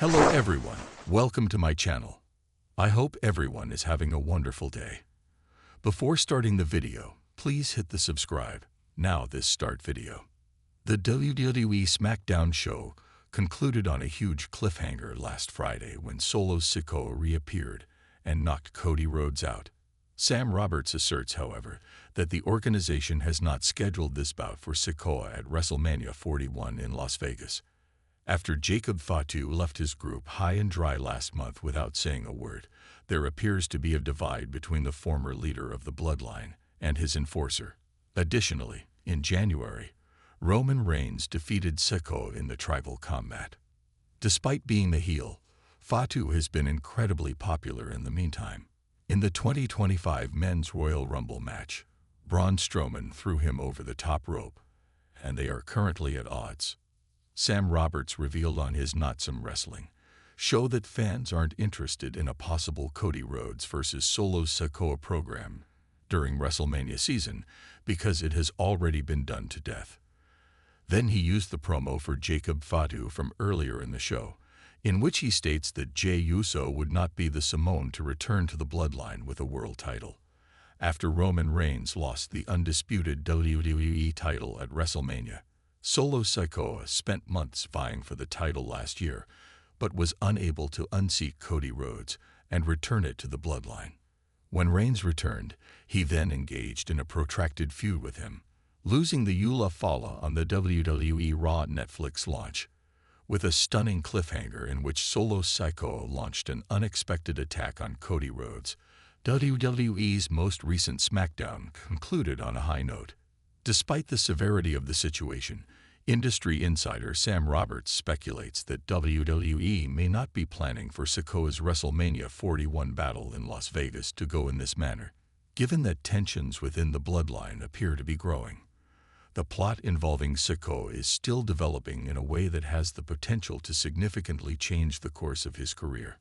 Hello everyone, welcome to my channel. I hope everyone is having a wonderful day. Before starting the video, please hit the subscribe. Now this start video. The WWE SmackDown show concluded on a huge cliffhanger last Friday when Solo Sikoa reappeared and knocked Cody Rhodes out. Sam Roberts asserts, however, that the organization has not scheduled this bout for Sikoa at WrestleMania 41 in Las Vegas. After Jacob Fatu left his group high and dry last month without saying a word, there appears to be a divide between the former leader of the Bloodline and his enforcer. Additionally, in January, Roman Reigns defeated Sikoa in the tribal combat. Despite being the heel, Fatu has been incredibly popular in the meantime. In the 2025 Men's Royal Rumble match, Braun Strowman threw him over the top rope, and they are currently at odds. Sam Roberts revealed on his Not Some Wrestling show that fans aren't interested in a possible Cody Rhodes versus Solo Sikoa program during WrestleMania season because it has already been done to death. Then he used the promo for Jacob Fatu from earlier in the show, in which he states that Jey Uso would not be the Samoan to return to the Bloodline with a world title. After Roman Reigns lost the undisputed WWE title at WrestleMania, Solo Sikoa spent months vying for the title last year, but was unable to unseat Cody Rhodes and return it to the Bloodline. When Reigns returned, he then engaged in a protracted feud with him, losing the Eula Fala on the WWE Raw Netflix launch, with a stunning cliffhanger in which Solo Sikoa launched an unexpected attack on Cody Rhodes. WWE's most recent SmackDown concluded on a high note. Despite the severity of the situation, industry insider Sam Roberts speculates that WWE may not be planning for Sikoa's WrestleMania 41 battle in Las Vegas to go in this manner, given that tensions within the Bloodline appear to be growing. The plot involving Sikoa is still developing in a way that has the potential to significantly change the course of his career.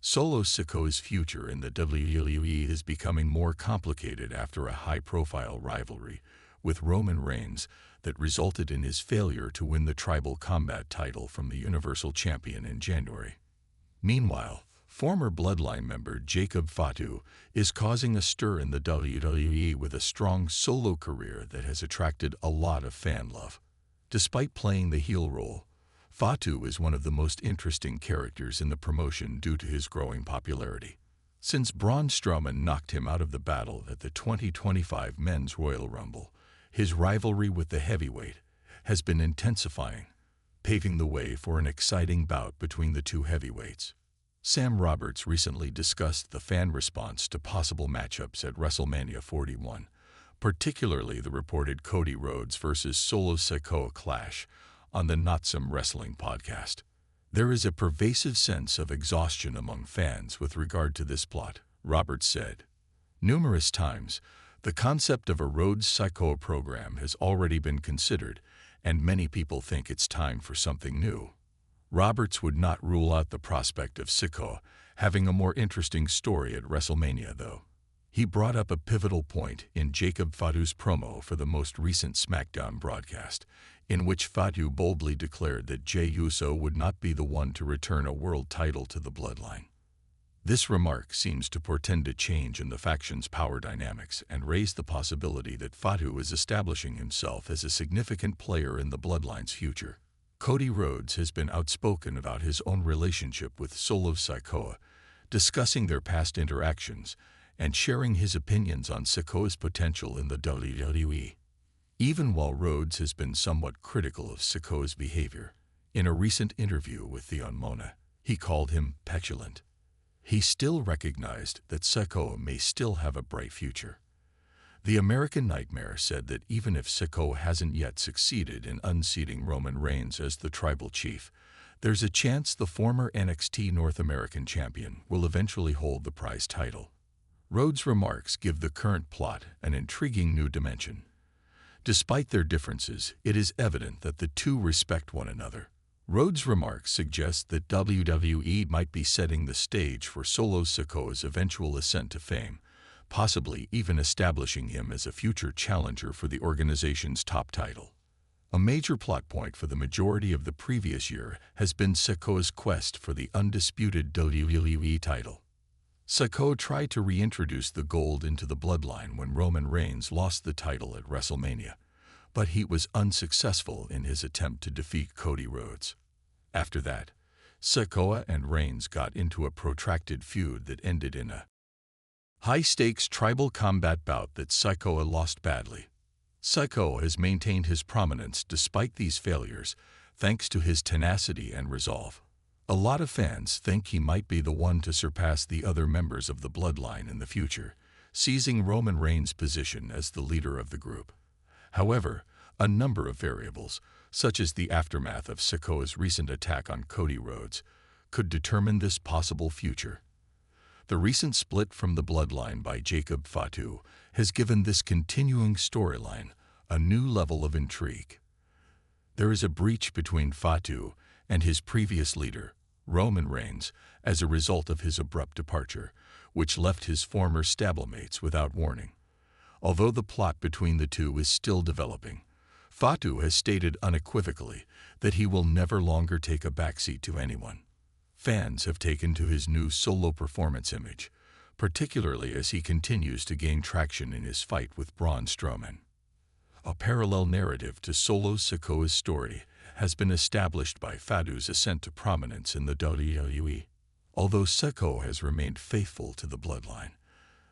Solo Sikoa's future in the WWE is becoming more complicated after a high-profile rivalry with Roman Reigns that resulted in his failure to win the Tribal Combat title from the Universal Champion in January. Meanwhile, former Bloodline member Jacob Fatu is causing a stir in the WWE with a strong solo career that has attracted a lot of fan love. Despite playing the heel role, Fatu is one of the most interesting characters in the promotion due to his growing popularity. Since Braun Strowman knocked him out of the battle at the 2025 Men's Royal Rumble, his rivalry with the heavyweight has been intensifying, paving the way for an exciting bout between the two heavyweights. Sam Roberts recently discussed the fan response to possible matchups at WrestleMania 41, particularly the reported Cody Rhodes versus Solo Sikoa clash on the Not Some Wrestling podcast. There is a pervasive sense of exhaustion among fans with regard to this plot, Roberts said. Numerous times, the concept of a Rhodes Sikoa program has already been considered, and many people think it's time for something new. Roberts would not rule out the prospect of Sikoa having a more interesting story at WrestleMania, though. He brought up a pivotal point in Jacob Fatu's promo for the most recent SmackDown broadcast, in which Fatu boldly declared that Jey Uso would not be the one to return a world title to the Bloodline. This remark seems to portend a change in the faction's power dynamics and raise the possibility that Fatu is establishing himself as a significant player in the Bloodline's future. Cody Rhodes has been outspoken about his own relationship with Solo Sikoa, discussing their past interactions and sharing his opinions on Sikoa's potential in the WWE. Even while Rhodes has been somewhat critical of Sikoa's behavior, in a recent interview with The Mona, he called him petulant. He still recognized that Sikoa may still have a bright future. The American Nightmare said that even if Sikoa hasn't yet succeeded in unseating Roman Reigns as the tribal chief, there's a chance the former NXT North American champion will eventually hold the prize title. Rhodes' remarks give the current plot an intriguing new dimension. Despite their differences, it is evident that the two respect one another. Rhodes' remarks suggest that WWE might be setting the stage for Solo Sikoa's eventual ascent to fame, possibly even establishing him as a future challenger for the organization's top title. A major plot point for the majority of the previous year has been Sikoa's quest for the undisputed WWE title. Sikoa tried to reintroduce the gold into the bloodline when Roman Reigns lost the title at WrestleMania, but he was unsuccessful in his attempt to defeat Cody Rhodes. After that, Sikoa and Reigns got into a protracted feud that ended in a high-stakes tribal combat bout that Sikoa lost badly. Sikoa has maintained his prominence despite these failures, thanks to his tenacity and resolve. A lot of fans think he might be the one to surpass the other members of the bloodline in the future, seizing Roman Reigns' position as the leader of the group. However, a number of variables, such as the aftermath of Sikoa's recent attack on Cody Rhodes, could determine this possible future. The recent split from the bloodline by Jacob Fatu has given this continuing storyline a new level of intrigue. There is a breach between Fatu and his previous leader, Roman Reigns, as a result of his abrupt departure, which left his former stablemates without warning. Although the plot between the two is still developing, Fatu has stated unequivocally that he will never longer take a backseat to anyone. Fans have taken to his new solo performance image, particularly as he continues to gain traction in his fight with Braun Strowman. A parallel narrative to Solo Sikoa's story has been established by Fatu's ascent to prominence in the WWE. Although Sikoa has remained faithful to the bloodline,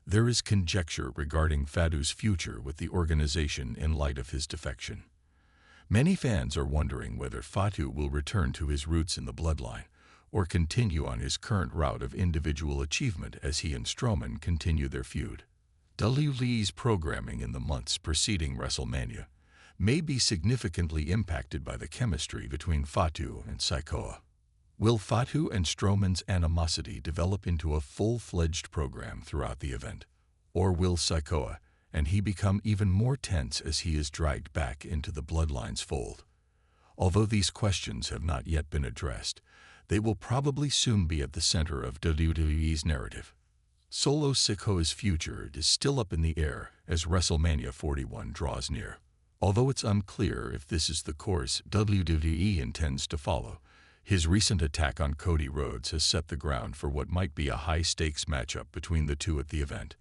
there is conjecture regarding Fatu's future with the organization in light of his defection. Many fans are wondering whether Fatu will return to his roots in the bloodline or continue on his current route of individual achievement as he and Strowman continue their feud. WWE's programming in the months preceding WrestleMania may be significantly impacted by the chemistry between Fatu and Sikoa. Will Fatu and Strowman's animosity develop into a full-fledged program throughout the event? Or will Sikoa and he become even more tense as he is dragged back into the bloodline's fold? Although these questions have not yet been addressed, they will probably soon be at the center of WWE's narrative. Solo Sikoa's future is still up in the air as WrestleMania 41 draws near. Although it's unclear if this is the course WWE intends to follow, his recent attack on Cody Rhodes has set the ground for what might be a high-stakes matchup between the two at the event.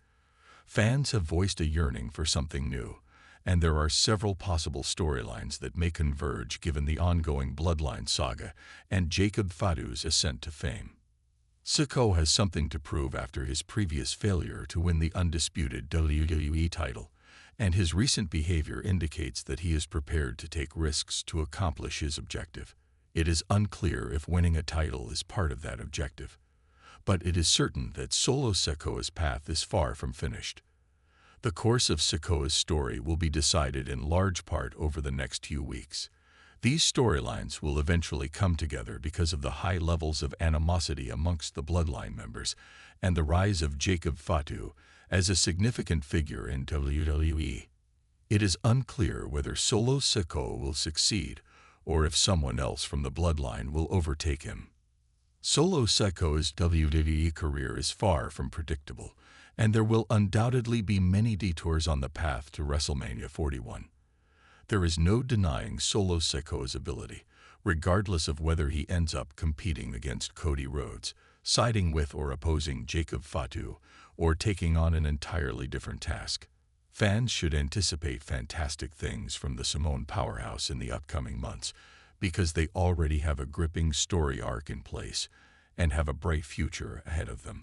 Fans have voiced a yearning for something new, and there are several possible storylines that may converge given the ongoing bloodline saga and Jacob Fatu's ascent to fame. Sikoa has something to prove after his previous failure to win the undisputed WWE title, and his recent behavior indicates that he is prepared to take risks to accomplish his objective. It is unclear if winning a title is part of that objective, but it is certain that Solo Sikoa's path is far from finished. The course of Sikoa's story will be decided in large part over the next few weeks. These storylines will eventually come together because of the high levels of animosity amongst the bloodline members and the rise of Jacob Fatu as a significant figure in WWE. It is unclear whether Solo Sikoa will succeed or if someone else from the bloodline will overtake him. Solo Sikoa's WWE career is far from predictable, and there will undoubtedly be many detours on the path to WrestleMania 41. There is no denying Solo Sikoa's ability, regardless of whether he ends up competing against Cody Rhodes, siding with or opposing Jacob Fatu, or taking on an entirely different task. Fans should anticipate fantastic things from the Samoan powerhouse in the upcoming months, because they already have a gripping story arc in place and have a bright future ahead of them.